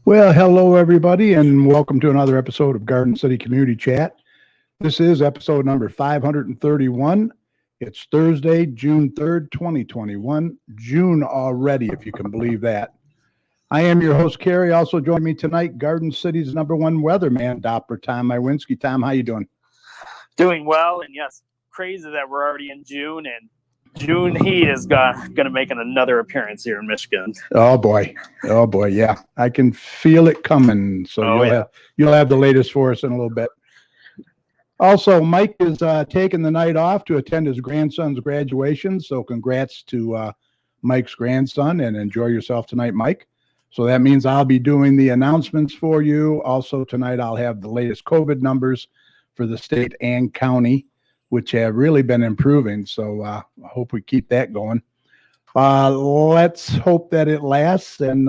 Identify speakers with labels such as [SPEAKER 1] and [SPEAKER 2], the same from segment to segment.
[SPEAKER 1] Well, hello, everybody, and welcome to another episode of Garden City Community Chat. This is episode number 531. It's Thursday, June 3rd, 2021. June already, if you can believe that. I am your host, Kerry. Also joining me tonight, Garden City's number one weatherman, Dr. Tom Iwinski. Tom, how you doing?
[SPEAKER 2] Doing well, and yes, crazy that we're already in June, and June heat is going to make another appearance here in Michigan.
[SPEAKER 1] Oh boy, yeah, I can feel it coming. So you'll have the latest for us in a little bit. Also, Mike is taking the night off to attend his grandson's graduation. So congrats to Mike's grandson, and enjoy yourself tonight, Mike. So that means I'll be doing the announcements for you. Also tonight, I'll have the latest COVID numbers for the state and county, which have really been improving. So I hope we keep that going. Let's hope that it lasts, and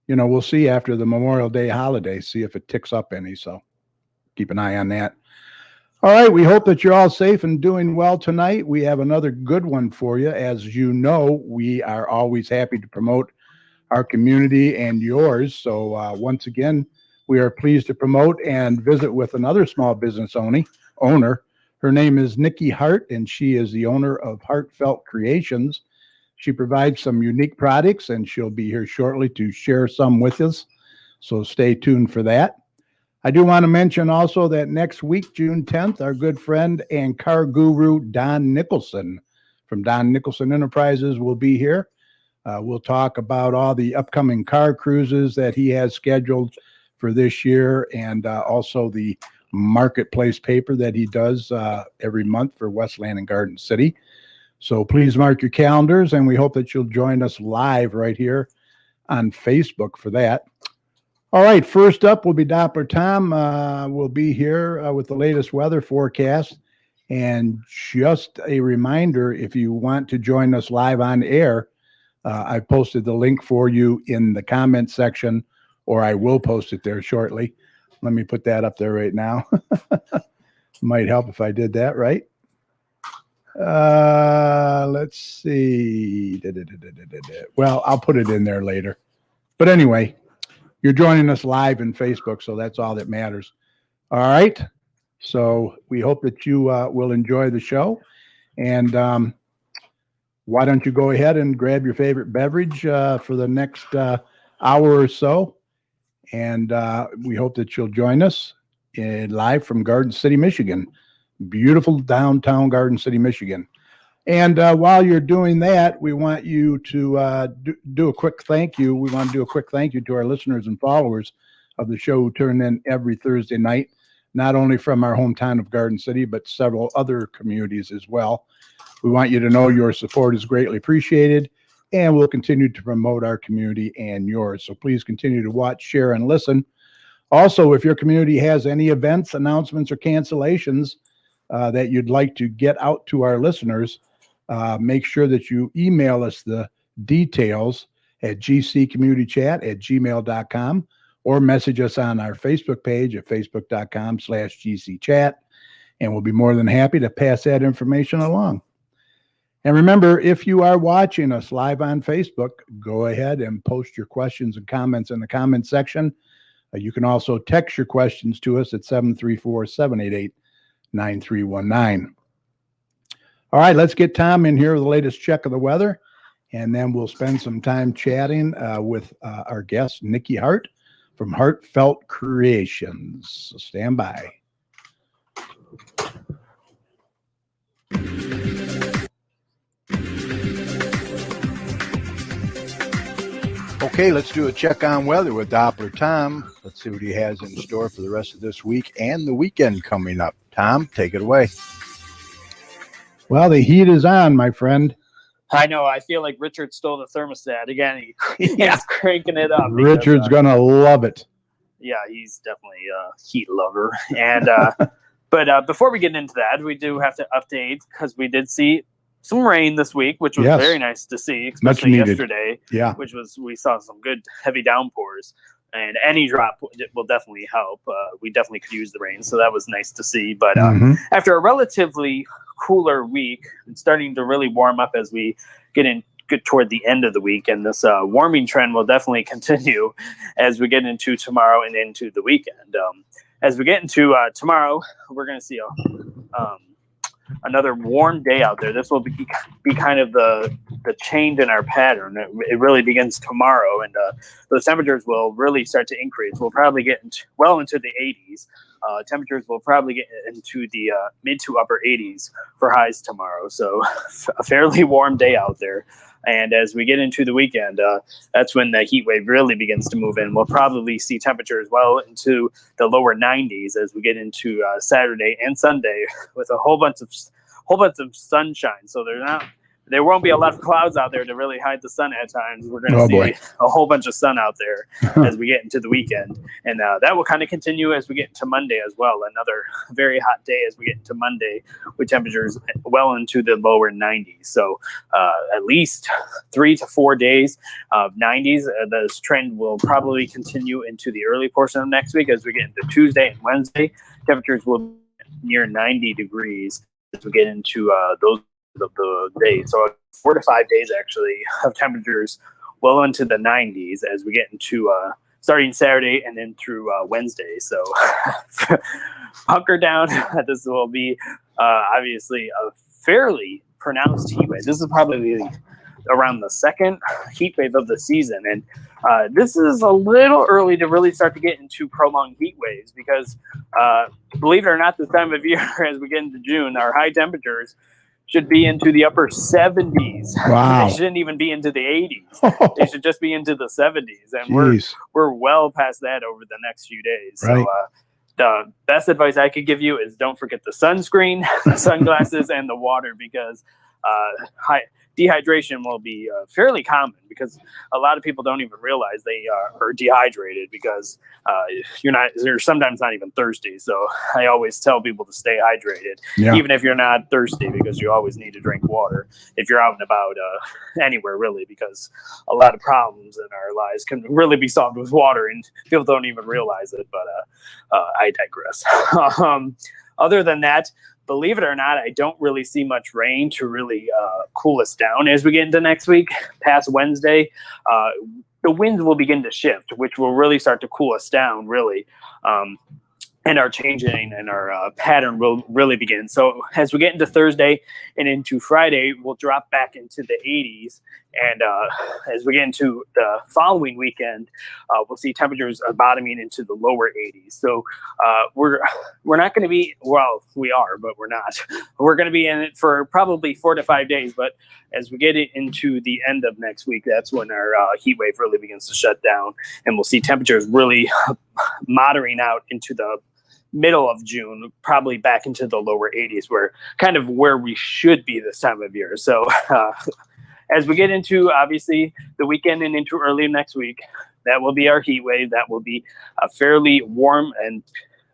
[SPEAKER 1] we'll see after the Memorial Day holiday, see if it ticks up any. So keep an eye on that. All right, we hope that you're all safe and doing well tonight. We have another good one for you. As you know, we are always happy to promote our community and yours. So once again, we are pleased to promote and visit with another small business owner. Her name is Niki Hart, and she is the owner of Heartfelt Creations. She provides some unique products, and she'll be here shortly to share some with us. So stay tuned for that. I do want to mention also that next week, June 10th, our good friend and car guru, Don Nicholson from Don Nicholson Enterprises will be here. We'll talk about all the upcoming car cruises that he has scheduled for this year, and also the marketplace paper that he does every month for Westland and Garden City. So please mark your calendars, and we hope that you'll join us live right here on Facebook for that. All right, first up will be Doppler Tom. We'll be here with the latest weather forecast. And just a reminder, if you want to join us live on air, I posted the link for you in the comment section, or I will post it there shortly. Let me put that up there right now. Might help if I did that right. Let's see. Well, I'll put it in there later. But anyway, you're joining us live in Facebook, so that's all that matters. All right. So we hope that you will enjoy the show. And why don't you go ahead and grab your favorite beverage for the next hour or so. And we hope that you'll join us live from Garden City, Michigan. Beautiful downtown Garden City, Michigan. And while you're doing that, we want you to do a quick thank you. We want to do a quick thank you to our listeners and followers of the show who turn in every Thursday night, not only from our hometown of Garden City, but several other communities as well. We want you to know your support is greatly appreciated, and we'll continue to promote our community and yours. So please continue to watch, share, and listen. Also, if your community has any events, announcements, or cancellations that you'd like to get out to our listeners, make sure that you email us the details at gccommunitychat@gmail.com, or message us on our Facebook page at facebook.com/gcchat, and we'll be more than happy to pass that information along. And remember, if you are watching us live on Facebook, go ahead and post your questions and comments in the comment section. You can also text your questions to us at 734-788-9319. All right, let's get Tom in here with the latest check of the weather, and then we'll spend some time chatting with our guest, Niki Hart from Heartfelt Creations. So stand by. Okay, let's do a check on weather with Doppler Tom. Let's see what he has in store for the rest of this week and the weekend coming up. Tom, take it away. Well, the heat is on, my friend.
[SPEAKER 2] I know. I feel like Richard stole the thermostat again. He's cranking it up.
[SPEAKER 1] Richard's going to love it.
[SPEAKER 2] Yeah, he's definitely a heat lover. And but before we get into that, we do have to update, because we did see some rain this week, which was very nice to see, especially yesterday.
[SPEAKER 1] Yeah,
[SPEAKER 2] we saw some good heavy downpours, and any drop will definitely help. We definitely could use the rain, so that was nice to see. But after a relatively cooler week, it's starting to really warm up as we get get toward the end of the week, and this warming trend will definitely continue as we get into tomorrow and into the weekend. As we get into tomorrow, we're going to see another warm day out there. This will be kind of the change in our pattern. It really begins tomorrow, and those temperatures will really start to increase. We'll probably get into the 80s. Temperatures will probably get into the mid to upper 80s for highs tomorrow. So a fairly warm day out there. And as we get into the weekend, that's when the heat wave really begins to move in. We'll probably see temperatures well into the lower 90s as we get into Saturday and Sunday with a whole bunch of sunshine. So there won't be a lot of clouds out there to really hide the sun at times. We're going to see a whole bunch of sun out there as we get into the weekend. And that will kind of continue as we get into Monday as well. Another very hot day as we get into Monday with temperatures well into the lower 90s. So at least 3 to 4 days of 90s. This trend will probably continue into the early portion of next week as we get into Tuesday and Wednesday. Temperatures will be near 90 degrees as we get into those of the day. So 4 to 5 days actually of temperatures well into the 90s as we get into starting Saturday and then through Wednesday. So hunker down. This will be obviously a fairly pronounced heat wave. This is probably around the second heat wave of the season, and this is a little early to really start to get into prolonged heat waves because believe it or not, this time of year as we get into June, our high temperatures should be into the upper 70s.
[SPEAKER 1] Wow.
[SPEAKER 2] They shouldn't even be into the 80s. They should just be into the 70s. And we're well past that over the next few days. Right. So the best advice I could give you is don't forget the sunscreen, the sunglasses, and the water because dehydration will be fairly common because a lot of people don't even realize they are dehydrated because you're sometimes not even thirsty. So I always tell people to stay hydrated, even if you're not thirsty, because you always need to drink water if you're out and about anywhere really, because a lot of problems in our lives can really be solved with water and people don't even realize it. But I digress. Other than that, believe it or not, I don't really see much rain to really cool us down as we get into next week. Past Wednesday, the winds will begin to shift, which will really start to cool us down, really. And our changing and our pattern will really begin. So as we get into Thursday and into Friday, we'll drop back into the 80s. And as we get into the following weekend, we'll see temperatures bottoming into the lower 80s. So we're not going to be, well, we are, but we're not. We're going to be in it for probably 4 to 5 days. But as we get into the end of next week, that's when our heat wave really begins to shut down. And we'll see temperatures really moderating out into the middle of June, probably back into the lower 80s, where we should be this time of year. So as we get into, obviously, the weekend and into early next week, that will be our heat wave. That will be a fairly warm and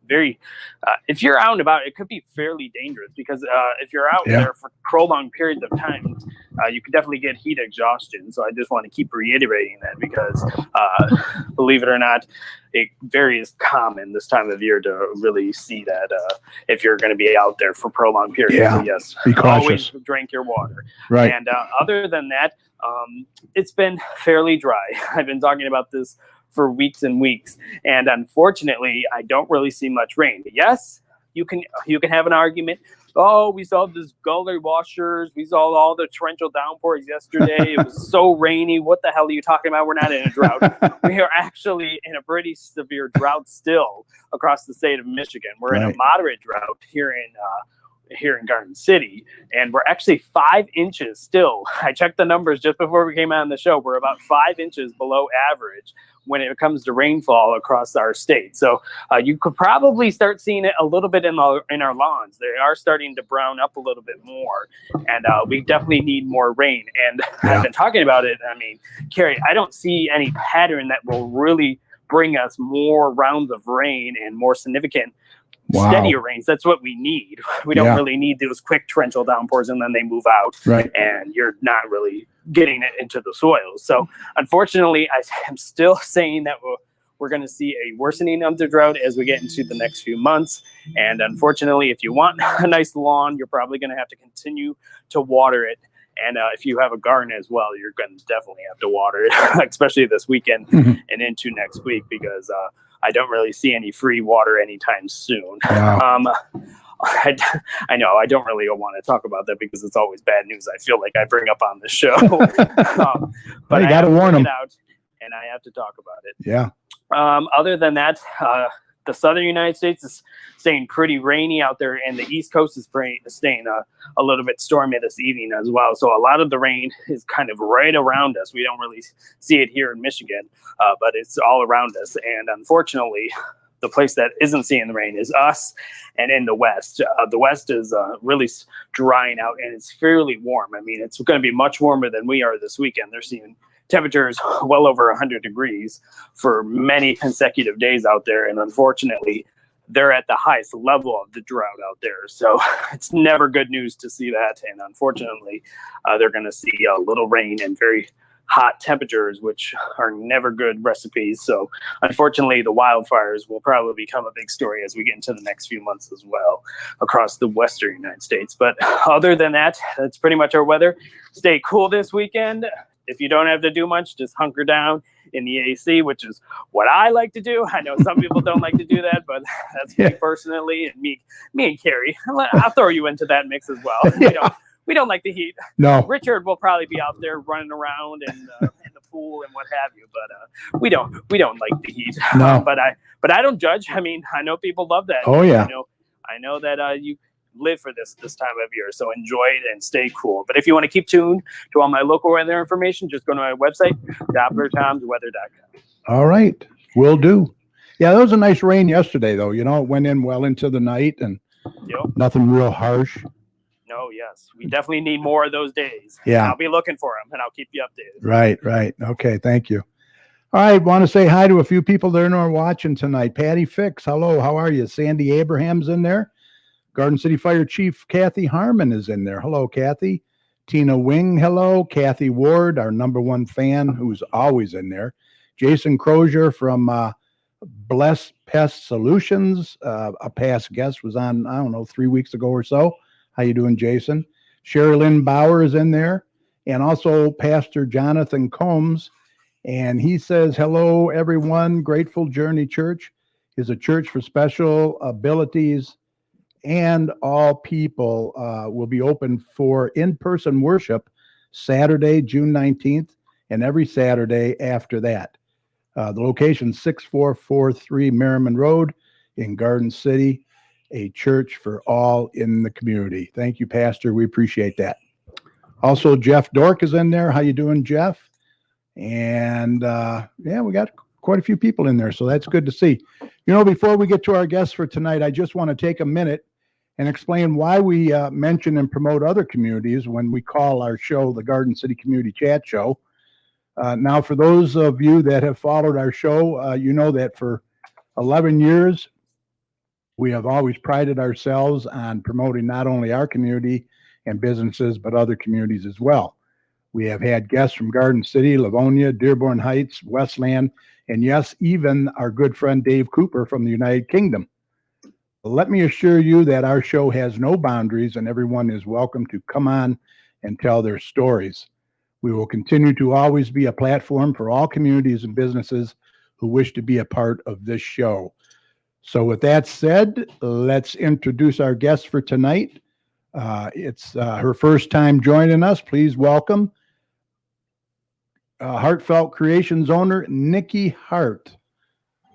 [SPEAKER 2] very, if you're out and about, it could be fairly dangerous because if you're out there for prolonged periods of time, you could definitely get heat exhaustion. So I just want to keep reiterating that because believe it or not, it is common this time of year to really see that if you're going to be out there for prolonged periods. Yeah. So yes,
[SPEAKER 1] be cautious.
[SPEAKER 2] Always drink your water.
[SPEAKER 1] Right.
[SPEAKER 2] And other than that, it's been fairly dry. I've been talking about this for weeks and weeks, and unfortunately, I don't really see much rain. Yes, you can have an argument. Oh, we saw this gully washers. We saw all the torrential downpours yesterday. It was so rainy. What the hell are you talking about? We're not in a drought. We are actually in a pretty severe drought still across the state of Michigan. We're in a moderate drought here in Garden City, and we're actually 5 inches still. I checked the numbers just before we came on the show. We're about 5 inches below average when it comes to rainfall across our state. So you could probably start seeing it a little bit in our lawns. They are starting to brown up a little bit more, and we definitely need more rain. And I've been talking about it. I mean, Carrie, I don't see any pattern that will really bring us more rounds of rain and more significant steadier rains. That's what we need. We don't really need those quick torrential downpours and then they move out, and you're not really getting it into the soil. So unfortunately, I am still saying that we're going to see a worsening of the drought as we get into the next few months. And unfortunately, if you want a nice lawn, you're probably going to have to continue to water it And if you have a garden as well, you're going to definitely have to water it, especially this weekend and into next week, because I don't really see any free water anytime soon.
[SPEAKER 1] Wow.
[SPEAKER 2] I know I don't really want to talk about that because it's always bad news. I feel like I bring up on the show, but
[SPEAKER 1] you got to warn them.
[SPEAKER 2] Out, and I have to talk about it.
[SPEAKER 1] Yeah.
[SPEAKER 2] Other than that, the southern United States is staying pretty rainy out there, and the East Coast is staying a little bit stormy this evening as well. So a lot of the rain is kind of right around us. We don't really see it here in Michigan, but it's all around us. And unfortunately, the place that isn't seeing the rain is us, and in the West. The West is really drying out, and it's fairly warm. I mean, it's going to be much warmer than we are this weekend. They're seeing temperatures well over 100 degrees for many consecutive days out there, and unfortunately, they're at the highest level of the drought out there. So it's never good news to see that, and unfortunately, they're going to see a little rain and very hot temperatures, which are never good recipes. So unfortunately, the wildfires will probably become a big story as we get into the next few months as well across the western United States. But other than that, that's pretty much our weather. Stay cool this weekend. If you don't have to do much, just hunker down in the AC, which is what I like to do. I know some people don't like to do that, but that's me personally, and me and Carrie. I'll throw you into that mix as well.
[SPEAKER 1] Yeah.
[SPEAKER 2] We don't like the heat.
[SPEAKER 1] No.
[SPEAKER 2] Richard will probably be out there running around in the pool and what have you, but we don't like the heat.
[SPEAKER 1] No.
[SPEAKER 2] But I don't judge. I mean, I know people love that.
[SPEAKER 1] Oh yeah.
[SPEAKER 2] I know that you live for this time of year, so enjoy it and stay cool. But if you want to keep tuned to all my local weather information, just go to my website, DopplerTomsWeather.com.
[SPEAKER 1] All right, will do. Yeah, that was a nice rain yesterday, though. It went in well into the night, and nothing real harsh.
[SPEAKER 2] No, yes, we definitely need more of those days.
[SPEAKER 1] Yeah,
[SPEAKER 2] I'll be looking for them, and I'll keep you updated.
[SPEAKER 1] Right. Okay, thank you. All right, want to say hi to a few people there who are watching tonight. Patty Fix, hello, how are you? Sandy Abraham's in there. Garden City Fire Chief Kathy Harmon is in there. Hello, Kathy. Tina Wing, hello. Kathy Ward, our #1 fan, who's always in there. Jason Crozier from Bless Pest Solutions. A past guest was on, 3 weeks ago or so. How you doing, Jason? Sherry Lynn Bauer is in there. And also Pastor Jonathan Combs. And he says, hello, everyone. Grateful Journey Church is a church for special abilities, and all people will be open for in-person worship Saturday, June 19th, and every Saturday after that. The location, 6443 Merriman Road in Garden City, a church for all in the community. Thank you, Pastor. We appreciate that. Also, Jeff Dork is in there. How you doing, Jeff? And we got quite a few people in there, so that's good to see. Before we get to our guests for tonight, I just want to take a minute and explain why we mention and promote other communities when we call our show the Garden City Community Chat Show. Now, for those of you that have followed our show, you know that for 11 years, we have always prided ourselves on promoting not only our community and businesses, but other communities as well. We have had guests from Garden City, Livonia, Dearborn Heights, Westland, and yes, even our good friend Dave Cooper from the United Kingdom. Let me assure you that our show has no boundaries, and everyone is welcome to come on and tell their stories. We will continue to always be a platform for all communities and businesses who wish to be a part of this show. So with that said, let's introduce our guest for tonight. It's her first time joining us. Please welcome Heartfelt Creations owner, Niki Hart.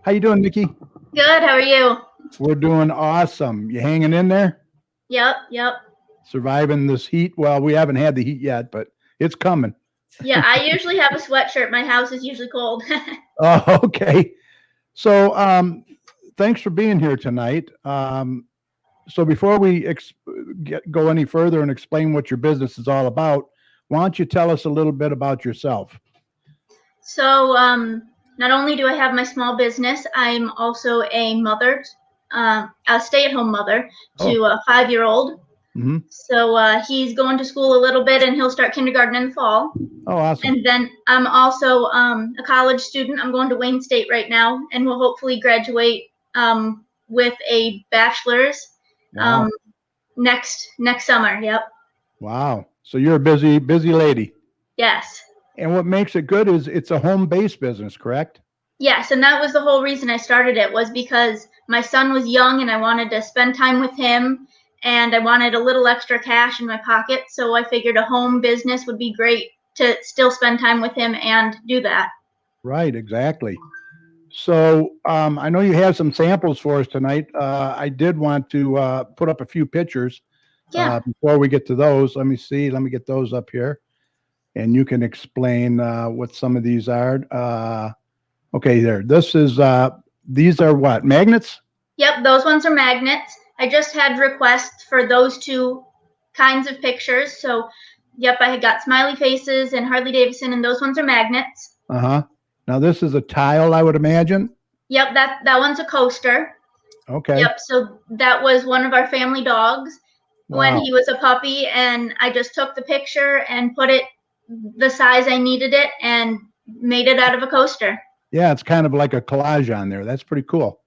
[SPEAKER 1] How you doing, Niki?
[SPEAKER 3] Good. How are you?
[SPEAKER 1] We're doing awesome. You hanging in there?
[SPEAKER 3] Yep.
[SPEAKER 1] Surviving this heat. Well, we haven't had the heat yet, but it's coming.
[SPEAKER 3] Yeah, I usually have a sweatshirt. My house is usually cold.
[SPEAKER 1] Oh, okay. So thanks for being here tonight. So before we go any further and explain what your business is all about, why don't you tell us a little bit about yourself?
[SPEAKER 3] So not only do I have my small business, I'm also a mother, a stay-at-home mother to a 5-year-old.
[SPEAKER 1] Mm-hmm.
[SPEAKER 3] So he's going to school a little bit, and he'll start kindergarten in the fall.
[SPEAKER 1] Oh, awesome.
[SPEAKER 3] And then I'm also a college student. I'm going to Wayne State right now, and will hopefully graduate with a bachelor's next summer. Yep.
[SPEAKER 1] Wow. So you're a busy lady.
[SPEAKER 3] Yes.
[SPEAKER 1] And what makes it good is it's a home-based business, correct?
[SPEAKER 3] Yes, and that was the whole reason I started it, was because my son was young and I wanted to spend time with him, and I wanted a little extra cash in my pocket. So I figured a home business would be great to still spend time with him and do that.
[SPEAKER 1] Right, exactly. So I know you have some samples for us tonight. I did want to put up a few pictures before we get to those. Let me see. Let me get those up here. And you can explain what some of these are. Okay, there. These are what? Magnets?
[SPEAKER 3] Yep, those ones are magnets. I just had requests for those two kinds of pictures. So, yep, I had got smiley faces and Harley Davidson, and those ones are magnets.
[SPEAKER 1] Uh-huh. Now, this is a tile, I would imagine?
[SPEAKER 3] Yep, that one's a coaster.
[SPEAKER 1] Okay.
[SPEAKER 3] Yep, so that was one of our family dogs when he was a puppy, and I just took the picture and put it the size I needed it and made it out of a coaster.
[SPEAKER 1] Yeah, it's kind of like a collage on there. That's pretty cool.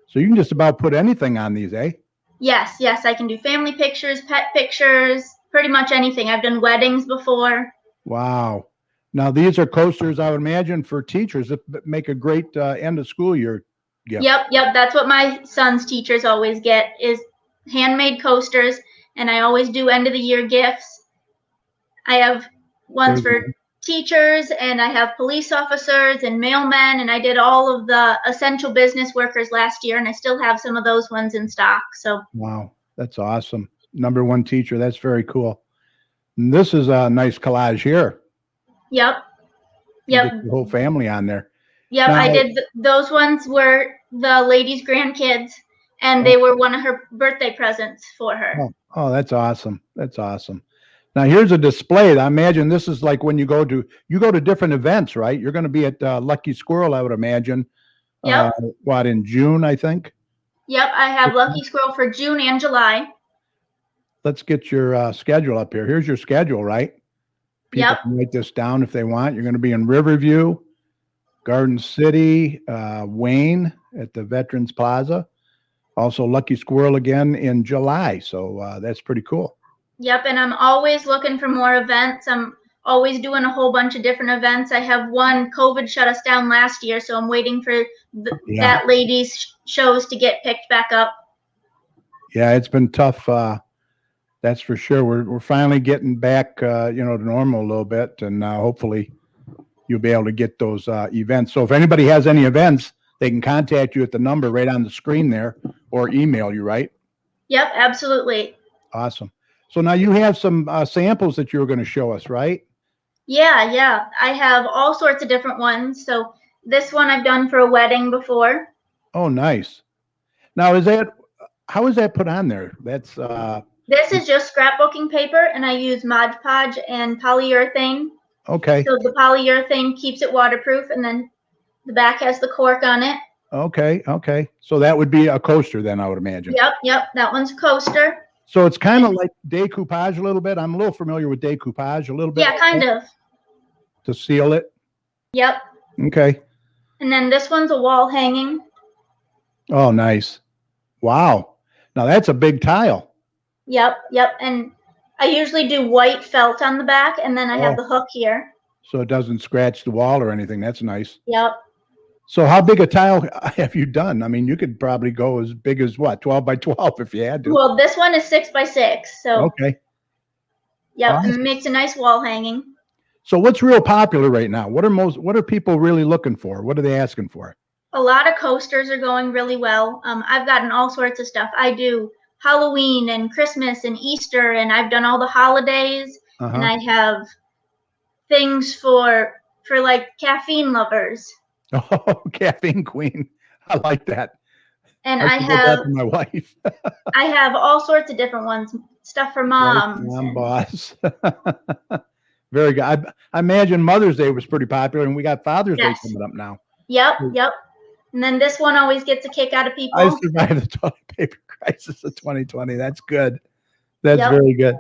[SPEAKER 1] So you can just about put anything on these, eh?
[SPEAKER 3] Yes, I can do family pictures, pet pictures, pretty much anything. I've done weddings before.
[SPEAKER 1] Wow. Now, these are coasters, I would imagine, for teachers that make a great end of school year gift.
[SPEAKER 3] Yep. That's what my son's teachers always get, is handmade coasters, and I always do end of the year gifts. I have ones for teachers, and I have police officers and mailmen, and I did all of the essential business workers last year, and I still have some of those ones in stock. So
[SPEAKER 1] wow, that's awesome. Number one teacher, that's very cool. And this is a nice collage here.
[SPEAKER 3] Yep.
[SPEAKER 1] The whole family on there.
[SPEAKER 3] Yep, now, I did those ones were the lady's grandkids, and they were one of her birthday presents for her.
[SPEAKER 1] Oh, that's awesome. That's awesome. Now here's a display. I imagine this is like when you go to different events, right? You're going to be at Lucky Squirrel, I would imagine.
[SPEAKER 3] Yep.
[SPEAKER 1] In June, I think?
[SPEAKER 3] Yep, I have Lucky Squirrel for June and July.
[SPEAKER 1] Let's get your schedule up here. Here's your schedule, right? People can write this down if they want. You're going to be in Riverview, Garden City, Wayne at the Veterans Plaza. Also Lucky Squirrel again in July. So that's pretty cool.
[SPEAKER 3] Yep, and I'm always looking for more events. I'm always doing a whole bunch of different events. I have one, COVID shut us down last year, so I'm waiting for that lady's shows to get picked back up. Yeah,
[SPEAKER 1] it's been tough. That's for sure. We're finally getting back, to normal a little bit, and hopefully you'll be able to get those events. So if anybody has any events, they can contact you at the number right on the screen there, or email you, right?
[SPEAKER 3] Yep, absolutely.
[SPEAKER 1] Awesome. So now you have some samples that you were going to show us, right?
[SPEAKER 3] Yeah. I have all sorts of different ones. So this one I've done for a wedding before.
[SPEAKER 1] Oh, nice. Now, how is that put on there? That's
[SPEAKER 3] this is just scrapbooking paper, and I use Mod Podge and polyurethane.
[SPEAKER 1] Okay.
[SPEAKER 3] So the polyurethane keeps it waterproof, and then the back has the cork on it.
[SPEAKER 1] Okay. So that would be a coaster then, I would imagine.
[SPEAKER 3] Yep. That one's a coaster.
[SPEAKER 1] So it's kind of like decoupage a little bit. I'm a little familiar with decoupage a little bit.
[SPEAKER 3] Yeah, kind of.
[SPEAKER 1] To seal it?
[SPEAKER 3] Yep.
[SPEAKER 1] Okay.
[SPEAKER 3] And then this one's a wall hanging.
[SPEAKER 1] Oh, nice. Wow. Now that's a big tile.
[SPEAKER 3] Yep. And I usually do white felt on the back, and then I have the hook here.
[SPEAKER 1] So it doesn't scratch the wall or anything. That's nice.
[SPEAKER 3] Yep.
[SPEAKER 1] So how big a tile have you done? I mean, you could probably go as big as what, 12 by 12 if you had to.
[SPEAKER 3] Well, this one is 6 by 6. So
[SPEAKER 1] okay.
[SPEAKER 3] Yep, awesome. And it makes a nice wall hanging.
[SPEAKER 1] So what's real popular right now? What are people really looking for? What are they asking for?
[SPEAKER 3] A lot of coasters are going really well. I've gotten all sorts of stuff. I do Halloween and Christmas and Easter, and I've done all the holidays, and I have things for like caffeine lovers.
[SPEAKER 1] Oh, caffeine queen. I like that.
[SPEAKER 3] And I have
[SPEAKER 1] my wife.
[SPEAKER 3] I have all sorts of different ones, stuff for moms.
[SPEAKER 1] Mom boss. Very good. I imagine Mother's Day was pretty popular, and we got Father's Day coming up now.
[SPEAKER 3] Yep. And then this one always gets a kick out of people.
[SPEAKER 1] I survived the toilet paper crisis of 2020. That's good. That's very good.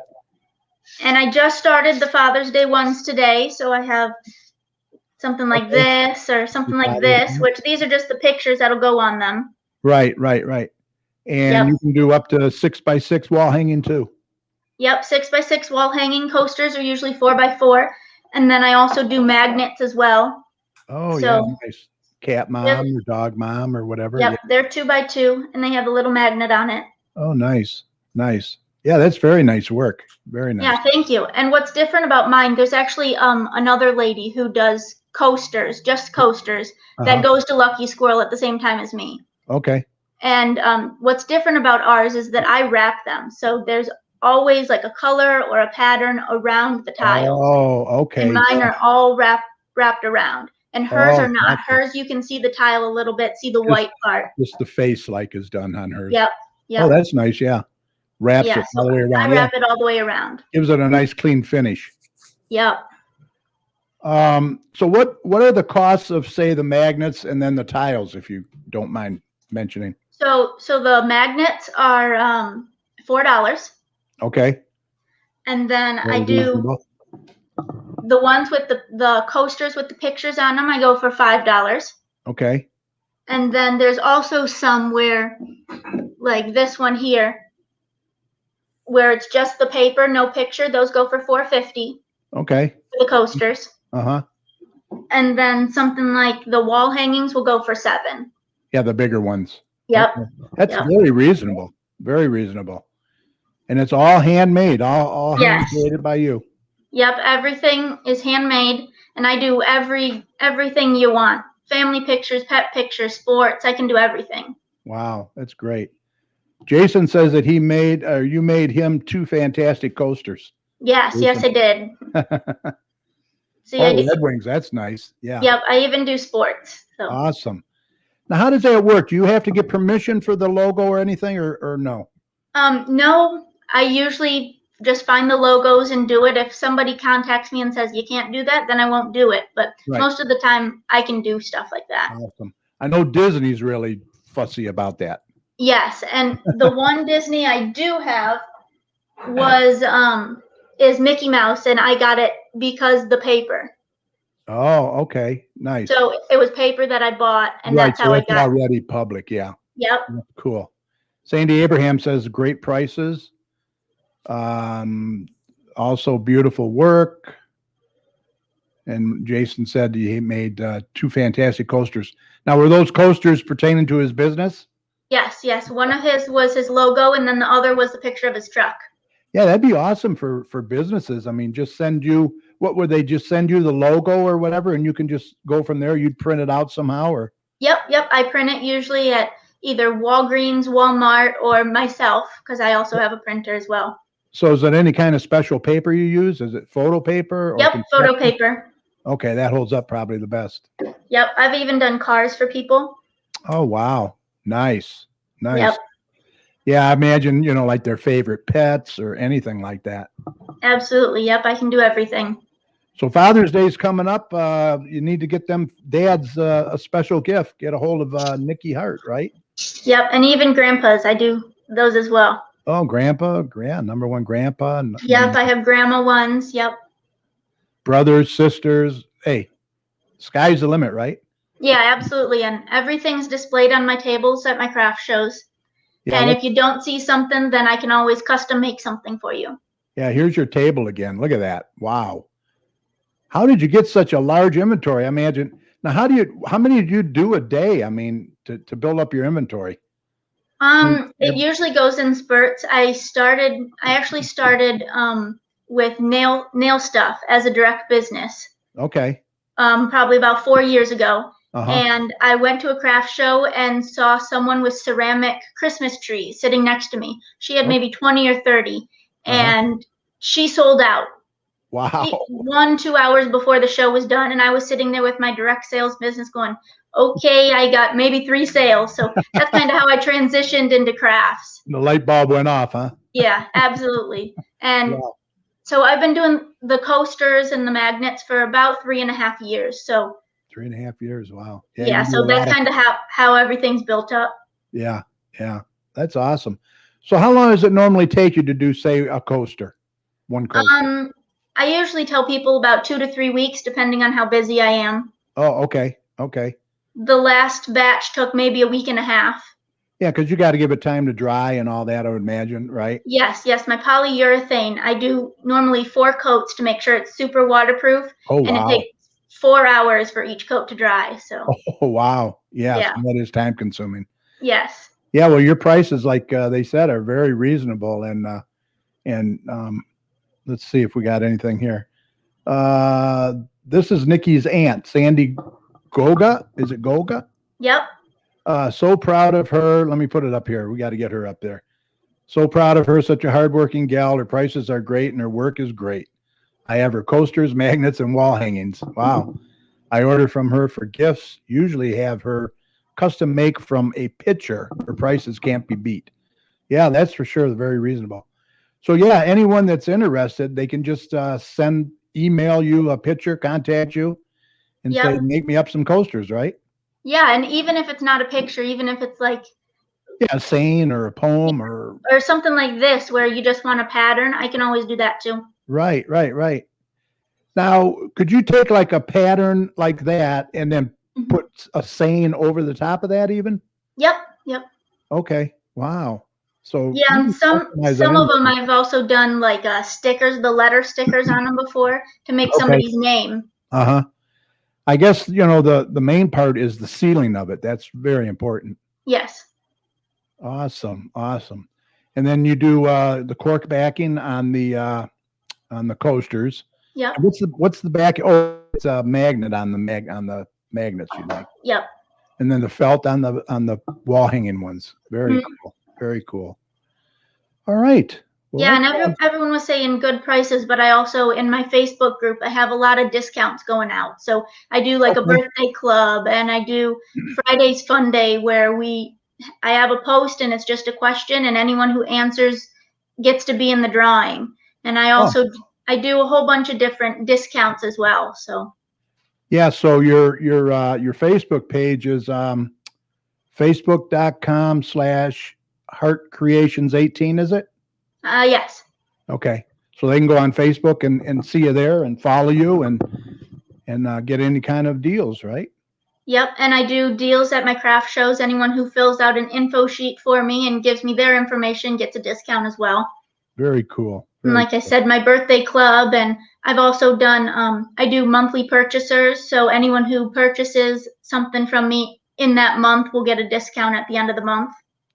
[SPEAKER 3] And I just started the Father's Day ones today, so I have something like this or something like this, which these are just the pictures that'll go on them. Right.
[SPEAKER 1] And you can do up to 6 by 6 wall hanging too.
[SPEAKER 3] Yep, 6x6 wall hanging coasters are usually 4x4, and then I also do magnets as well.
[SPEAKER 1] Oh, yeah, nice. Cat mom or dog mom or whatever.
[SPEAKER 3] Yep, they're 2x2, and they have a little magnet on it.
[SPEAKER 1] Oh, nice, nice. Yeah, that's very nice work. Very nice.
[SPEAKER 3] Yeah, thank you. And what's different about mine, there's actually another lady who does coasters, just coasters, that goes to Lucky Squirrel at the same time as me.
[SPEAKER 1] Okay.
[SPEAKER 3] And what's different about ours is that I wrap them. So there's always like a color or a pattern around the tiles.
[SPEAKER 1] Oh, okay.
[SPEAKER 3] And mine are all wrapped around. And hers are not. Hers, you can see the tile a little bit, see the white part.
[SPEAKER 1] Just the face like is done on hers.
[SPEAKER 3] Yep.
[SPEAKER 1] Oh, that's nice. Yeah. Wraps it all the way around.
[SPEAKER 3] I wrap it all the way around.
[SPEAKER 1] Gives it a nice clean finish.
[SPEAKER 3] Yep.
[SPEAKER 1] So what are the costs of, say, the magnets and then the tiles, if you don't mind mentioning?
[SPEAKER 3] So the magnets are $4.
[SPEAKER 1] Okay.
[SPEAKER 3] And then I do the ones with the coasters with the pictures on them, I go for $5.
[SPEAKER 1] Okay.
[SPEAKER 3] And then there's also some where, like this one here, where it's just the paper, no picture, those go for $4.50.
[SPEAKER 1] Okay.
[SPEAKER 3] For the coasters.
[SPEAKER 1] Uh-huh.
[SPEAKER 3] And then something like the wall hangings will go for $7.
[SPEAKER 1] Yeah, the bigger ones.
[SPEAKER 3] Yep.
[SPEAKER 1] Okay. That's very reasonable. Very reasonable. And it's all handmade, all handmade by you.
[SPEAKER 3] Yep, everything is handmade, and I do everything you want. Family pictures, pet pictures, sports, I can do everything.
[SPEAKER 1] Wow, that's great. Jason says that you made him 2 fantastic coasters.
[SPEAKER 3] Yes, I did. See,
[SPEAKER 1] Red Wings, that's nice. Yeah.
[SPEAKER 3] Yep, I even do sports. So.
[SPEAKER 1] Awesome. Now, how does that work? Do you have to get permission for the logo or anything, or no?
[SPEAKER 3] No, I usually just find the logos and do it. If somebody contacts me and says you can't do that, then I won't do it. But most of the time, I can do stuff like that.
[SPEAKER 1] Awesome. I know Disney's really fussy about that.
[SPEAKER 3] Yes, and the one Disney I do have is Mickey Mouse, and I got it because the paper.
[SPEAKER 1] Oh, okay, nice.
[SPEAKER 3] So it was paper that I bought, and that's how I got it.
[SPEAKER 1] Already public, yeah.
[SPEAKER 3] Yep.
[SPEAKER 1] Cool. Sandy Abraham says great prices. Also beautiful work. And Jason said he made 2 fantastic coasters. Now, were those coasters pertaining to his business?
[SPEAKER 3] Yes. One of his was his logo, and then the other was the picture of his truck.
[SPEAKER 1] Yeah, that'd be awesome for businesses. I mean, just send you, what would they just send you the logo or whatever, and you can just go from there? You'd print it out somehow, or? Yep.
[SPEAKER 3] I print it usually at either Walgreens, Walmart, or myself, because I also have a printer as well.
[SPEAKER 1] So is it any kind of special paper you use? Is it photo paper?
[SPEAKER 3] Yep, photo paper.
[SPEAKER 1] Okay, that holds up probably the best.
[SPEAKER 3] Yep, I've even done cars for people.
[SPEAKER 1] Oh, wow. Nice.
[SPEAKER 3] Yep.
[SPEAKER 1] Yeah, I imagine, like their favorite pets or anything like that.
[SPEAKER 3] Absolutely. Yep, I can do everything.
[SPEAKER 1] So Father's Day is coming up. You need to get them dads a special gift. Get a hold of Niki Hart, right?
[SPEAKER 3] Yep, and even grandpas. I do those as well.
[SPEAKER 1] Oh, grandpa, number one grandpa.
[SPEAKER 3] Yep, I have grandma ones. Yep.
[SPEAKER 1] Brothers, sisters. Hey, sky's the limit, right?
[SPEAKER 3] Yeah, absolutely. And everything's displayed on my tables at my craft shows. Yeah, and if you don't see something, then I can always custom make something for you.
[SPEAKER 1] Yeah, here's your table again. Look at that. Wow. How did you get such a large inventory? I imagine. Now, how many do you do a day? I mean, to build up your inventory?
[SPEAKER 3] It usually goes in spurts. I actually started with nail stuff as a direct business.
[SPEAKER 1] Okay.
[SPEAKER 3] Probably about 4 years ago. And I went to a craft show and saw someone with ceramic Christmas trees sitting next to me. She had maybe 20 or 30, and she sold out.
[SPEAKER 1] Wow.
[SPEAKER 3] 1-2 hours before the show was done, and I was sitting there with my direct sales business going, okay, I got maybe 3 sales. So that's kind of how I transitioned into crafts.
[SPEAKER 1] The light bulb went off, huh?
[SPEAKER 3] Yeah, absolutely. And so I've been doing the coasters and the magnets for about 3.5 years. So
[SPEAKER 1] 3.5 years. Wow.
[SPEAKER 3] Yeah, so that's kind of how everything's built up.
[SPEAKER 1] Yeah. That's awesome. So how long does it normally take you to do, say, a coaster? One coaster?
[SPEAKER 3] I usually tell people about 2 to 3 weeks, depending on how busy I am.
[SPEAKER 1] Oh, okay.
[SPEAKER 3] The last batch took maybe a week and a half.
[SPEAKER 1] Yeah, because you got to give it time to dry and all that, I would imagine, right?
[SPEAKER 3] Yes, my polyurethane. I do normally 4 coats to make sure it's super waterproof,
[SPEAKER 1] Oh,
[SPEAKER 3] and it
[SPEAKER 1] wow.
[SPEAKER 3] takes 4 hours for each coat to dry. So.
[SPEAKER 1] Oh, wow. Yes,
[SPEAKER 3] Yeah.
[SPEAKER 1] that is time consuming.
[SPEAKER 3] Yes.
[SPEAKER 1] Yeah, well, your prices, like they said, are very reasonable, and let's see if we got anything here. This is Nikki's aunt, Sandy Goga. Is it Goga?
[SPEAKER 3] Yep.
[SPEAKER 1] So proud of her. Let me put it up here. We got to get her up there. So proud of her. Such a hardworking gal. Her prices are great, and her work is great. I have her coasters, magnets, and wall hangings. Wow. I order from her for gifts. Usually have her custom make from a picture. Her prices can't be beat. Yeah, that's for sure. Very reasonable. So yeah, anyone that's interested, they can just email you a picture, contact you, and say, make me up some coasters, right?
[SPEAKER 3] Yeah, and even if it's not a picture, even if it's like
[SPEAKER 1] a saying or a poem or
[SPEAKER 3] something like this where you just want a pattern, I can always do that too.
[SPEAKER 1] Right. Now, could you take like a pattern like that and then put a saying over the top of that even?
[SPEAKER 3] Yep.
[SPEAKER 1] Okay. Wow. So
[SPEAKER 3] yeah, and some of them I've also done like stickers, the letter stickers on them before to make somebody's name.
[SPEAKER 1] I guess the main part is the sealing of it. That's very important.
[SPEAKER 3] Yes.
[SPEAKER 1] Awesome. And then you do the cork backing on the coasters.
[SPEAKER 3] Yep.
[SPEAKER 1] What's the back? Oh, it's a magnet on the magnets you make.
[SPEAKER 3] Yep.
[SPEAKER 1] And then the felt on the wall hanging ones. Very cool. Very cool. All right.
[SPEAKER 3] Well, yeah, and everyone was saying good prices, but I also, in my Facebook group, I have a lot of discounts going out. So I do like a birthday club, and I do Friday's Fun Day where I have a post and it's just a question, and anyone who answers gets to be in the drawing. And I also I do a whole bunch of different discounts as well. So
[SPEAKER 1] yeah, so your Facebook page is facebook.com/HartCreations18, is it?
[SPEAKER 3] Yes.
[SPEAKER 1] Okay. So they can go on Facebook and see you there and follow you and get any kind of deals, right?
[SPEAKER 3] Yep, and I do deals at my craft shows. Anyone who fills out an info sheet for me and gives me their information gets a discount as well.
[SPEAKER 1] Very cool.
[SPEAKER 3] And like I said, my birthday club, and I've also done, I do monthly purchasers. So anyone who purchases something from me in that month will get a discount at the end of the month.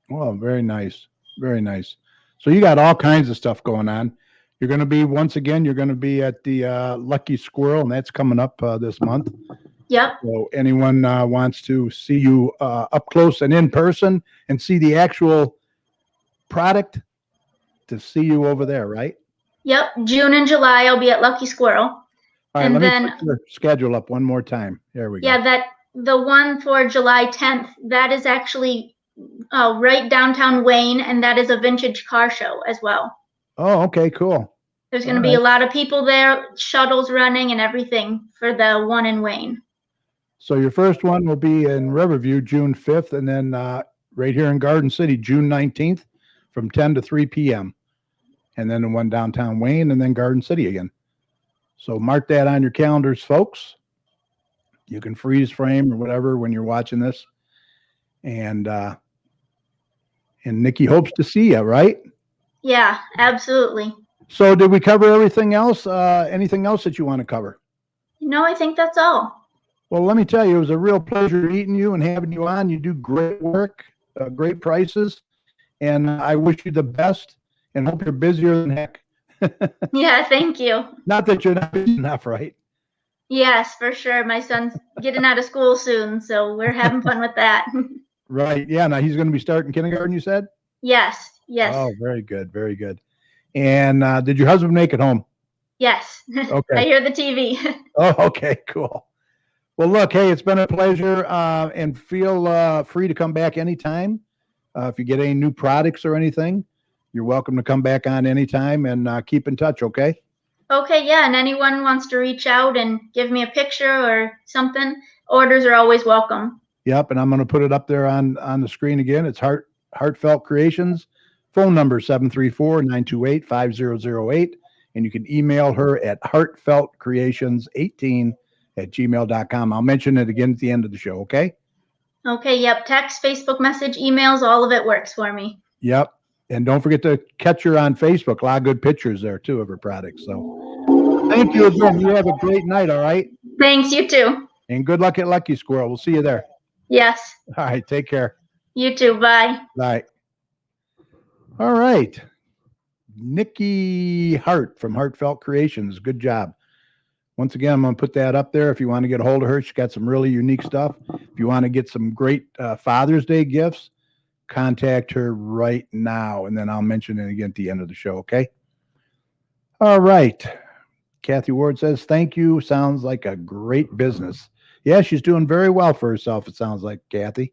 [SPEAKER 1] Well, very nice. Very nice. So you got all kinds of stuff going on. You're going to be, once again, you're going to be at the Lucky Squirrel, and that's coming up this month.
[SPEAKER 3] Yep.
[SPEAKER 1] So anyone wants to see you up close and in person and see the actual product, to see you over there, right?
[SPEAKER 3] Yep. June and July, I'll be at Lucky Squirrel.
[SPEAKER 1] All right, let me put your schedule up one more time. There we go.
[SPEAKER 3] Yeah, the one for July 10th, that is actually right downtown Wayne, and that is a vintage car show as well.
[SPEAKER 1] Oh, okay, cool.
[SPEAKER 3] There's going to be a lot of people there, shuttles running and everything for the one in Wayne.
[SPEAKER 1] So your first one will be in Riverview, June 5th, and then right here in Garden City, June 19th from 10 to 3 p.m. And then the one downtown Wayne, and then Garden City again. So mark that on your calendars, folks. You can freeze frame or whatever when you're watching this. And Nikki hopes to see you, right?
[SPEAKER 3] Yeah, absolutely.
[SPEAKER 1] So did we cover everything else? Anything else that you want to cover?
[SPEAKER 3] No, I think that's all.
[SPEAKER 1] Well, let me tell you, it was a real pleasure meeting you and having you on. You do great work, great prices, and I wish you the best and hope you're busier than heck.
[SPEAKER 3] Yeah, thank you.
[SPEAKER 1] Not that you're not busy enough, right?
[SPEAKER 3] Yes, for sure. My son's getting out of school soon, so we're having fun with that.
[SPEAKER 1] Right. Yeah. Now he's going to be starting kindergarten, you said?
[SPEAKER 3] Yes.
[SPEAKER 1] Oh, very good. Very good. And did your husband make it home?
[SPEAKER 3] Yes.
[SPEAKER 1] Okay.
[SPEAKER 3] I hear the TV.
[SPEAKER 1] Oh, okay. Cool. Well, look, hey, it's been a pleasure, and feel free to come back anytime. If you get any new products or anything, you're welcome to come back on anytime, and keep in touch, okay?
[SPEAKER 3] Okay, yeah, and anyone wants to reach out and give me a picture or something, orders are always welcome.
[SPEAKER 1] Yep, and I'm going to put it up there on the screen again. It's Heartfelt Creations, phone number 734-928-5008, and you can email her at heartfeltcreations18@gmail.com. I'll mention it again at the end of the show, okay?
[SPEAKER 3] Okay, yep. Text, Facebook message, emails, all of it works for me.
[SPEAKER 1] Yep. And don't forget to catch her on Facebook. A lot of good pictures there, too, of her products. So thank you again. You have a great night, all right?
[SPEAKER 3] Thanks, you too.
[SPEAKER 1] And good luck at Lucky Squirrel. We'll see you there.
[SPEAKER 3] Yes.
[SPEAKER 1] All right. Take care.
[SPEAKER 3] You too. Bye.
[SPEAKER 1] Bye. All right. Niki Hart from Heartfelt Creations. Good job. Once again, I'm going to put that up there if you want to get a hold of her. She's got some really unique stuff. If you want to get some great Father's Day gifts, contact her right now, and then I'll mention it again at the end of the show, okay? All right. Kathy Ward says, thank you. Sounds like a great business. Yeah, she's doing very well for herself, it sounds like, Kathy.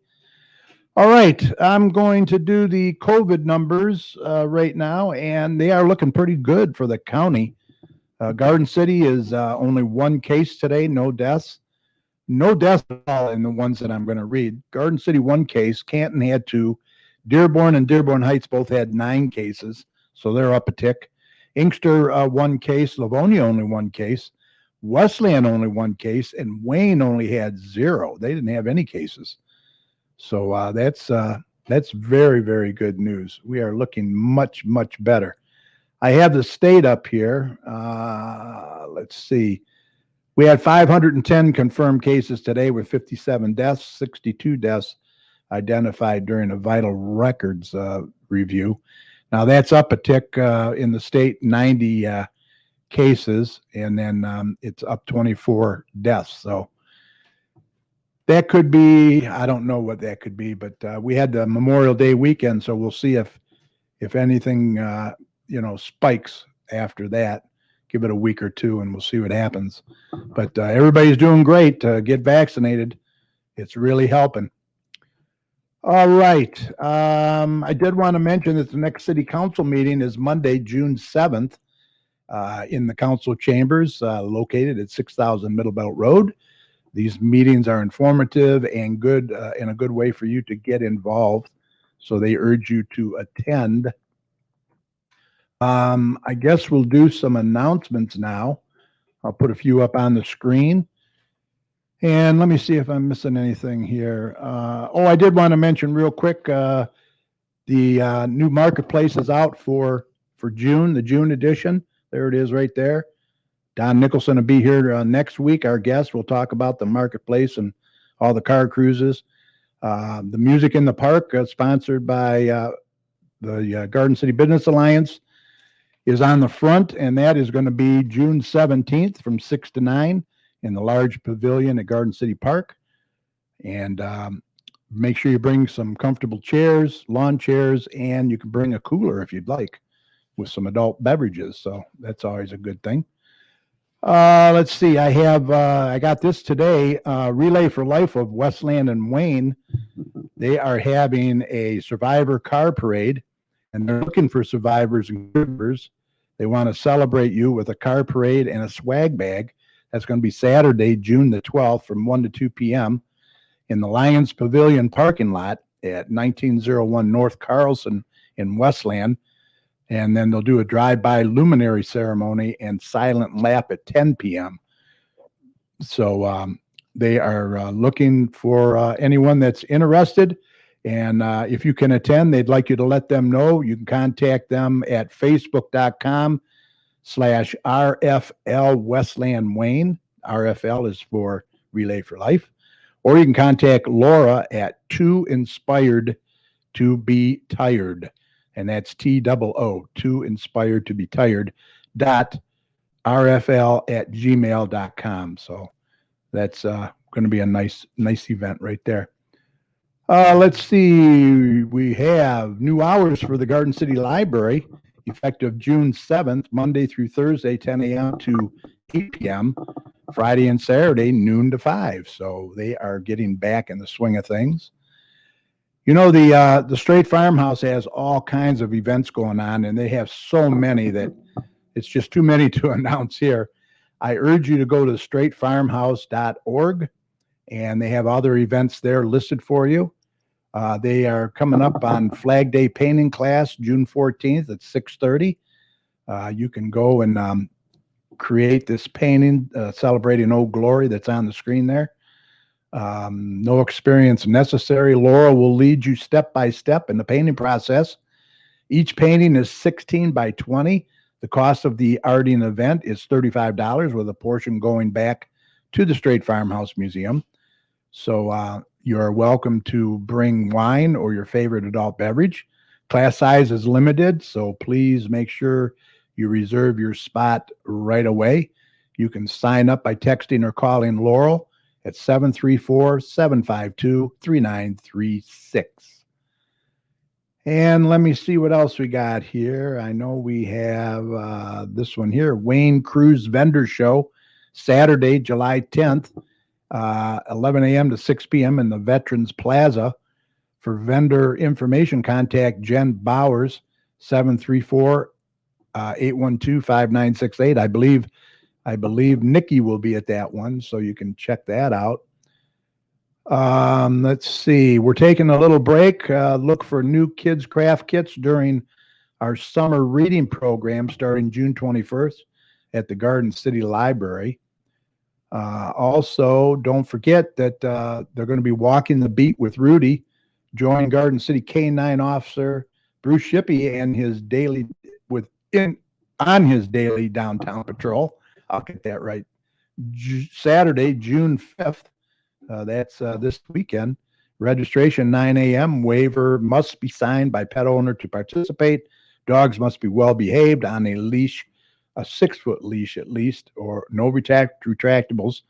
[SPEAKER 1] All right. I'm going to do the COVID numbers right now, and they are looking pretty good for the county. Garden City is only one case today, no deaths. No deaths at all in the ones that I'm going to read. Garden City, one case. Canton had two. Dearborn and Dearborn Heights both had 9 cases, so they're up a tick. Inkster, 1 case. Livonia, only 1 case. Westland, only 1 case. And Wayne only had 0. They didn't have any cases. So that's very, very good news. We are looking much, much better. I have the state up here. Let's see. We had 510 confirmed cases today with 57 deaths, 62 deaths identified during a vital records review. Now that's up a tick in the state, 90 cases, and then it's up 24 deaths. So that could be, I don't know what that could be, but we had the Memorial Day weekend, so we'll see if anything spikes after that. Give it a week or two and we'll see what happens. But everybody's doing great. Get vaccinated. It's really helping. All right. I did want to mention that the next city council meeting is Monday, June 7th in the council chambers located at 6000 Middle Belt Road. These meetings are informative and good and a good way for you to get involved. So they urge you to attend. I guess we'll do some announcements now. I'll put a few up on the screen. And let me see if I'm missing anything here. I did want to mention real quick, the new marketplace is out for June, the June edition. There it is right there. Don Nicholson will be here next week. Our guest will talk about the marketplace and all the car cruises. The Music in the Park, sponsored by the Garden City Business Alliance, is on the front, and that is going to be June 17th from 6 to 9 in the large pavilion at Garden City Park. And make sure you bring some comfortable chairs, lawn chairs, and you can bring a cooler if you'd like with some adult beverages. So that's always a good thing. Let's see. I got this today, Relay for Life of Westland and Wayne. They are having a survivor car parade, and they're looking for survivors and givers. They want to celebrate you with a car parade and a swag bag. That's going to be Saturday, June the 12th from 1 to 2 p.m. in the Lions Pavilion parking lot at 1901 North Carlson in Westland. And then they'll do a drive-by luminary ceremony and silent lap at 10 p.m. So they are looking for anyone that's interested. And if you can attend, they'd like you to let them know. You can contact them at facebook.com/RFL Westland Wayne. RFL is for Relay for Life. Or you can contact Laura at Too Inspired to Be Tired. And that's TOO, Too Inspired to Be Tired, .RFL@gmail.com. So that's going to be a nice event right there. Let's see. We have new hours for the Garden City Library, effective June 7th, Monday through Thursday, 10 a.m. to 8 p.m., Friday and Saturday, noon to 5. So they are getting back in the swing of things. You know, the Straight Farmhouse has all kinds of events going on, and they have so many that it's just too many to announce here. I urge you to go to straightfarmhouse.org, and they have other events there listed for you. They are coming up on Flag Day painting class, June 14th at 6:30. You can go and create this painting celebrating Old Glory that's on the screen there. No experience necessary. Laura will lead you step by step in the painting process. Each painting is 16 by 20. The cost of the arting event is $35, with a portion going back to the Straight Farmhouse Museum. So you're welcome to bring wine or your favorite adult beverage. Class size is limited, so please make sure you reserve your spot right away. You can sign up by texting or calling Laurel at 734-752-3936. And let me see what else we got here. I know we have this one here, Wayne Cruz Vendor Show, Saturday, July 10th, 11 a.m. to 6 p.m. in the Veterans Plaza. For vendor information, contact Jen Bowers, 734-812-5968. I believe Nikki will be at that one, so you can check that out. Let's see. We're taking a little break. Look for new kids craft kits during our summer reading program starting June 21st at the Garden City Library. Also, don't forget that they're going to be walking the beat with Rudy. Join Garden City K-9 officer Bruce Shippey and his daily on his daily downtown patrol. I'll get that right. Saturday, June 5th. That's this weekend. Registration 9 a.m. Waiver must be signed by pet owner to participate. Dogs must be well behaved on a leash, a 6-foot leash at least, or no retractables.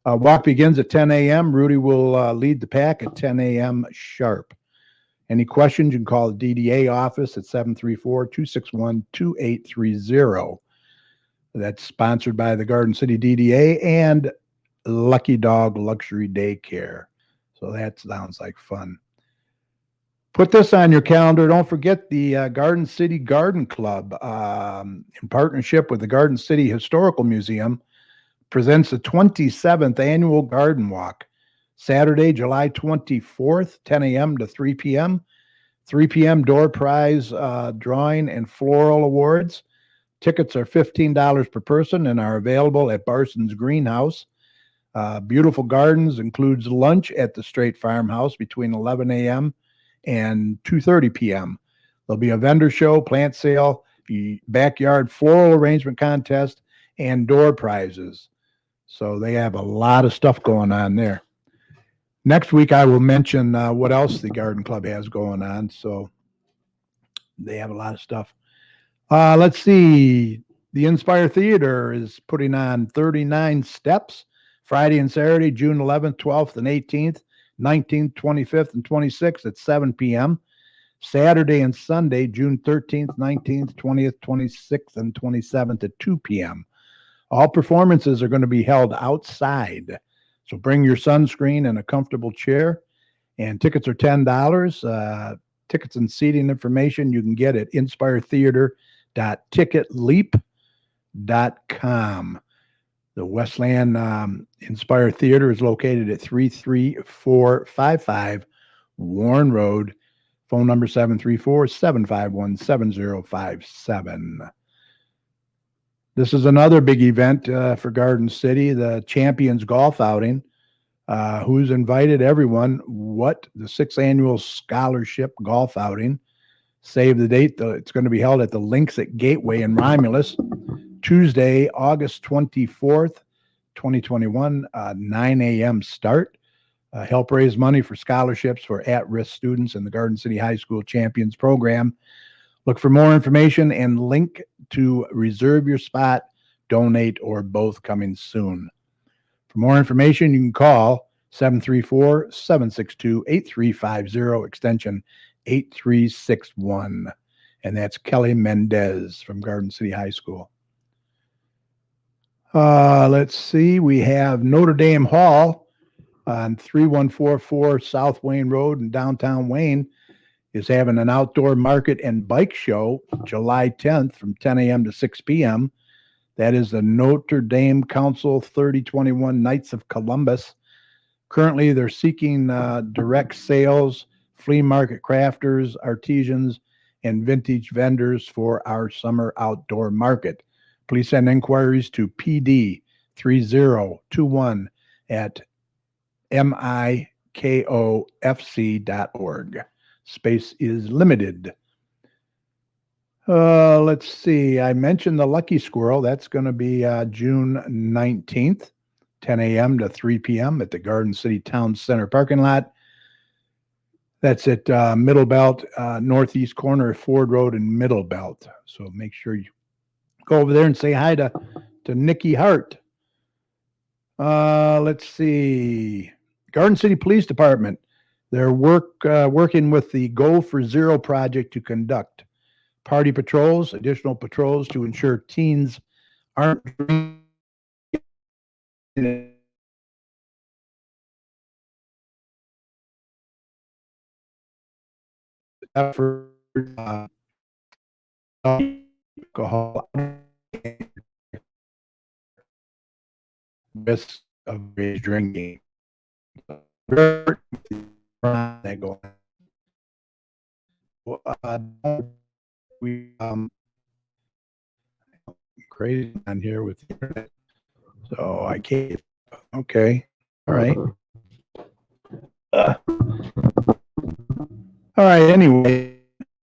[SPEAKER 1] Walk begins at 10 a.m. Rudy will lead the pack at 10 a.m. sharp. Any questions, you can call the DDA office at 734-261-2830. That's sponsored by the Garden City DDA and Lucky Dog Luxury Daycare. So that sounds like fun. Put this on your calendar. Don't forget the Garden City Garden Club, in partnership with the Garden City Historical Museum, presents the 27th Annual Garden Walk, Saturday, July 24th, 10 a.m. to 3 p.m. 3 p.m. door prize drawing and floral awards. Tickets are $15 per person and are available at Barson's Greenhouse. Beautiful Gardens includes lunch at the Straight Farmhouse between 11 a.m. and 2:30 p.m. There'll be a vendor show, plant sale, backyard floral arrangement contest, and door prizes. So they have a lot of stuff going on there. Next week, I will mention what else the Garden Club has going on. So they have a lot of stuff. Let's see. The Inspire Theater is putting on 39 Steps, Friday and Saturday, June 11th, 12th, and 18th, 19th, 25th, and 26th at 7 p.m. Saturday and Sunday, June 13th, 19th, 20th, 26th, and 27th at 2 p.m. All performances are going to be held outside. So bring your sunscreen and a comfortable chair. And tickets are $10. Tickets and seating information you can get at inspiretheater.ticketleap.com. The Westland Inspire Theater is located at 33455 Warren Road. Phone number 734-751-7057. This is another big event for Garden City, the Champions Golf Outing. Who's invited everyone? The 6th Annual Scholarship Golf Outing. Save the date. It's going to be held at the Links at Gateway in Romulus, Tuesday, August 24th, 2021, 9 a.m. start. Help raise money for scholarships for at-risk students in the Garden City High School Champions Program. Look for more information and link to reserve your spot, donate, or both coming soon. For more information, you can call 734-762-8350, extension 8361. And that's Kelly Mendez from Garden City High School. Let's see. We have Notre Dame Hall on 3144 South Wayne Road in downtown Wayne is having an outdoor market and bike show July 10th from 10 a.m. to 6 p.m. That is the Notre Dame Council 3021 Knights of Columbus. Currently, they're seeking direct sales, flea market crafters, artisans, and vintage vendors for our summer outdoor market. Please send inquiries to PD3021 at mikofc.org. Space is limited. Let's see. I mentioned the Lucky Squirrel. That's going to be June 19th, 10 a.m. to 3 p.m. at the Garden City Town Center parking lot. That's at Middle Belt, northeast corner of Ford Road and Middle Belt. So make sure you go over there and say hi to Niki Hart. Let's see. Garden City Police Department. They're working with the Go for Zero project to conduct party patrols, additional patrols to ensure teens aren't drinking effort, alcohol, risk of drinking. We crazy on here with the internet, so I can't. Okay, all right. All right. Anyway,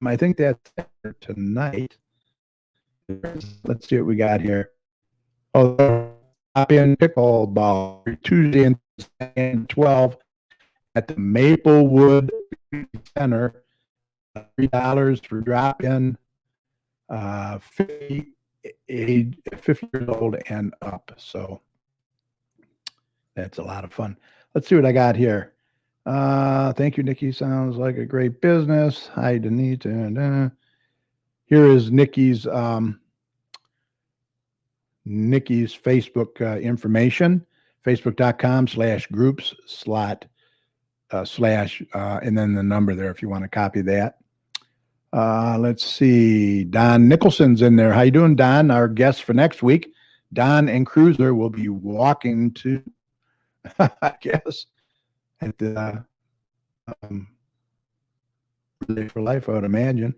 [SPEAKER 1] I think that's it for tonight. Let's see what we got here. Oh, hop in pickleball Tuesday and 12 at the Maplewood Center. $3 for drop in. 50 years old and up. So that's a lot of fun. Let's see what I got here. Thank you, Nikki. Sounds like a great business. Hi, Denise. Here is Nikki's Facebook information. Facebook.com/groups// and then the number there if you want to copy that. Let's see. Don Nicholson's in there. How you doing, Don? Our guest for next week. Don and Cruiser will be walking to, I guess, at the Relay for Life, I would imagine.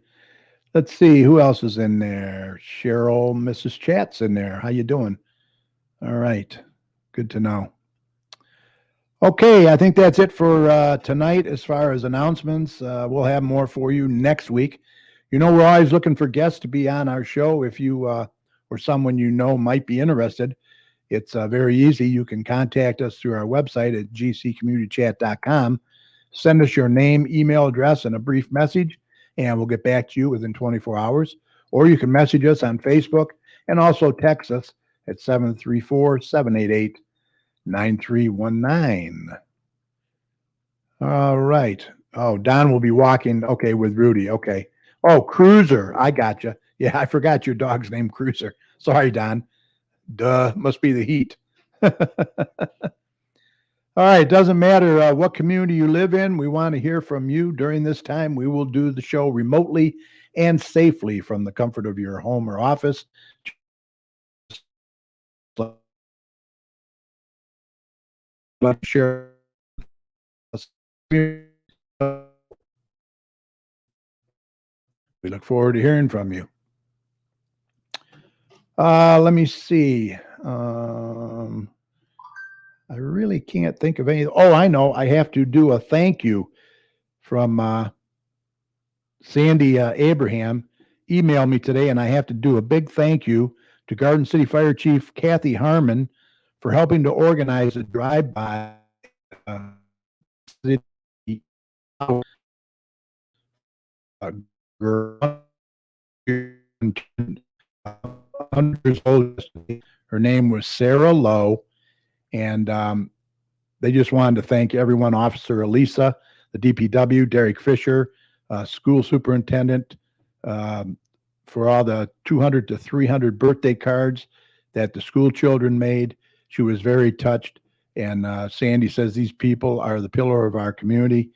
[SPEAKER 1] Let's see. Who else is in there? Cheryl, Mrs. Chat's in there. How you doing? All right. Good to know. Okay, I think that's it for tonight as far as announcements. We'll have more for you next week. You know, we're always looking for guests to be on our show. If you or someone you know might be interested, it's very easy. You can contact us through our website at gccommunitychat.com. Send us your name, email address, and a brief message, and we'll get back to you within 24 hours. Or you can message us on Facebook and also text us at 734-788-9319. All right. Oh, Don will be walking, okay, with Rudy. Okay. Oh, Cruiser. I got you. Yeah, I forgot your dog's name, Cruiser. Sorry, Don. Duh, must be the heat. All right, it doesn't matter what community you live in. We want to hear from you during this time. We will do the show remotely and safely from the comfort of your home or office. Share. We look forward to hearing from you. Let me see. I really can't think of anything. Oh, I know. I have to do a thank you from Sandy Abraham. Emailed me today, and I have to do a big thank you to Garden City Fire Chief Kathy Harmon for helping to organize a drive-by. Her name was Sarah Lowe, and they just wanted to thank everyone, Officer Elisa, the DPW, Derek Fisher, school superintendent, for all the 200 to 300 birthday cards that the school children made. She was very touched, and Sandy says these people are the pillar of our community.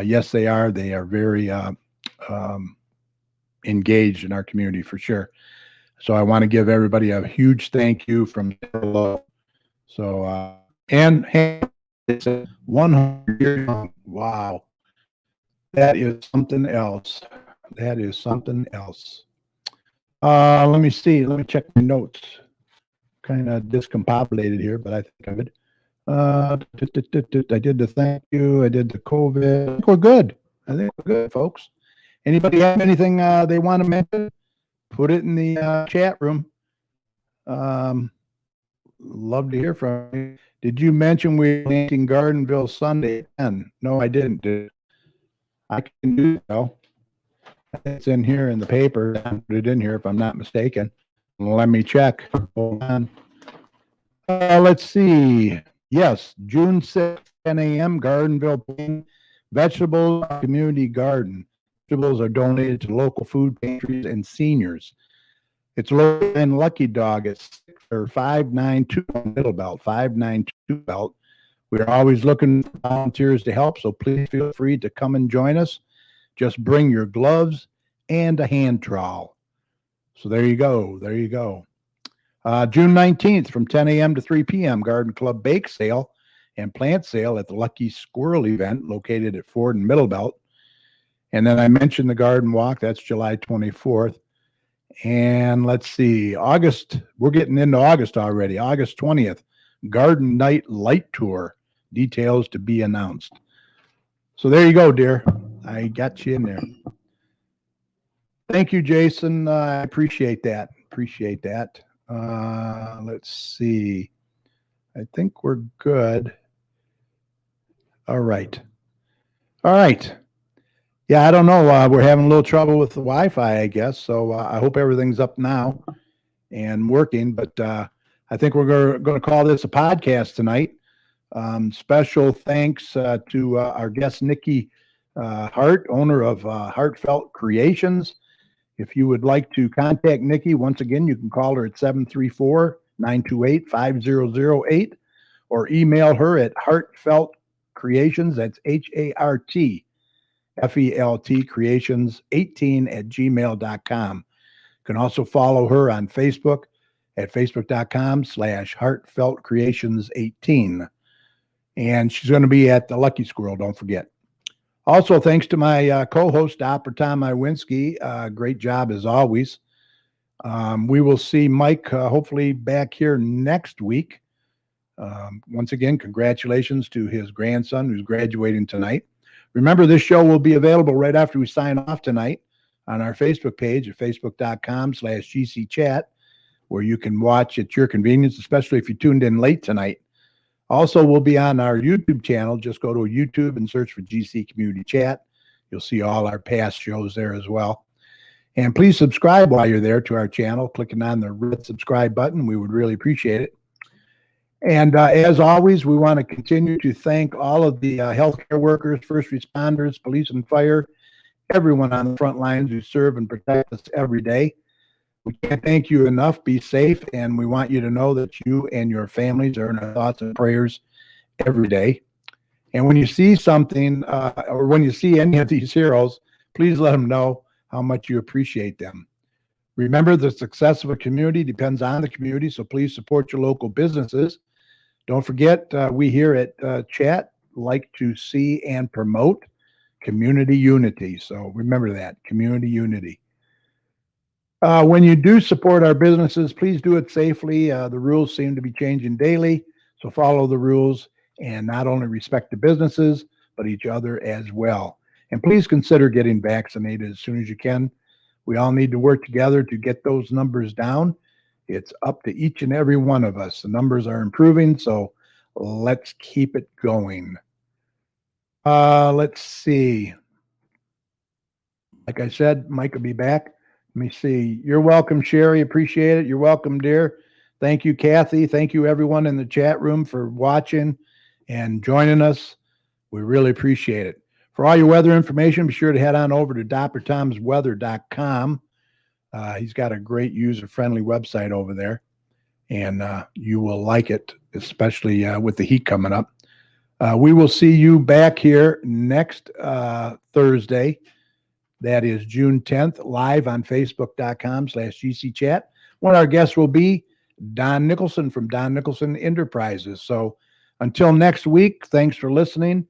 [SPEAKER 1] Yes, they are. They are very engaged in our community for sure. So I want to give everybody a huge thank you from Sarah Lowe. So, and it's 100 years young. Wow. That is something else. That is something else. Let me see. Let me check my notes. Kind of discombobulated here, but I think of it. I did the thank you. I did the COVID. I think we're good. Folks. Anybody have anything they want to mention? Put it in the chat room. Love to hear from you. Did you mention we're planting Gardenville Sunday at 10? No, I didn't. I can do so. It's in here in the paper. I put it in here if I'm not mistaken. Let me check. Hold on. Let's see. Yes, June 6th, 10 a.m., Gardenville Plain Vegetables Community Garden. Vegetables are donated to local food pantries and seniors. It's located in Lucky Dog at 592 Middle Belt, 592 Belt. We're always looking for volunteers to help, so please feel free to come and join us. Just bring your gloves and a hand trowel. So there you go. There you go. June 19th from 10 a.m. to 3 p.m., Garden Club Bake Sale and Plant Sale at the Lucky Squirrel event located at Ford and Middle Belt. And then I mentioned the Garden Walk. That's July 24th. And let's see, August, we're getting into August already. August 20th, Garden Night Light Tour. Details to be announced. So there you go, dear. I got you in there. Thank you, Jason. I appreciate that. Let's see. I think we're good. All right. Yeah, I don't know. We're having a little trouble with the Wi-Fi, I guess. So I hope everything's up now and working. But I think we're going to call this a podcast tonight. Special thanks to our guest, Niki Hart, owner of Heartfelt Creations. If you would like to contact Niki, once again, you can call her at 734-928-5008 or email her at Heartfelt Creations. That's HARTFELT Creations18@gmail.com. You can also follow her on Facebook at facebook.com/Heartfelt Creations18. And she's going to be at the Lucky Squirrel, don't forget. Also, thanks to my co-host, Dr. Tom Iwinski. Great job as always. We will see Mike hopefully back here next week. Once again, congratulations to his grandson who's graduating tonight. Remember, this show will be available right after we sign off tonight on our Facebook page at facebook.com/GCChat, where you can watch at your convenience, especially if you tuned in late tonight. Also, we'll be on our YouTube channel. Just go to YouTube and search for GC Community Chat. You'll see all our past shows there as well. And please subscribe while you're there to our channel, clicking on the red subscribe button. We would really appreciate it. And as always, we want to continue to thank all of the healthcare workers, first responders, police and fire, everyone on the front lines who serve and protect us every day. We can't thank you enough. Be safe, and we want you to know that you and your families are in our thoughts and prayers every day. And when you see something or when you see any of these heroes, please let them know how much you appreciate them. Remember, the success of a community depends on the community, so please support your local businesses. Don't forget, we here at Chat like to see and promote community unity. So remember that, community unity. When you do support our businesses, please do it safely. The rules seem to be changing daily, so follow the rules and not only respect the businesses, but each other as well. And please consider getting vaccinated as soon as you can. We all need to work together to get those numbers down. It's up to each and every one of us. The numbers are improving, so let's keep it going. Let's see. Like I said, Mike will be back. Let me see. You're welcome, Sherry. Appreciate it. You're welcome, dear. Thank you, Kathy. Thank you, everyone in the chat room, for watching and joining us. We really appreciate it. For all your weather information, be sure to head on over to drtomsweather.com. He's got a great user-friendly website over there, and you will like it, especially with the heat coming up. We will see you back here next Thursday. That is June 10th, live on facebook.com/GCChat. One of our guests will be Don Nicholson from Don Nicholson Enterprises. So until next week, thanks for listening.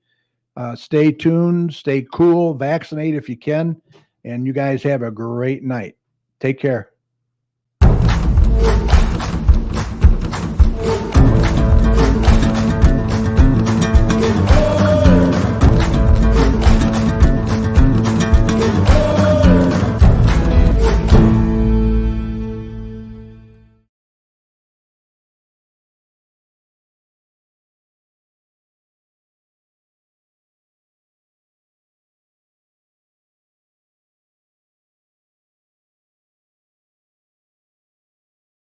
[SPEAKER 1] Stay tuned, stay cool, vaccinate if you can, and you guys have a great night. Take care.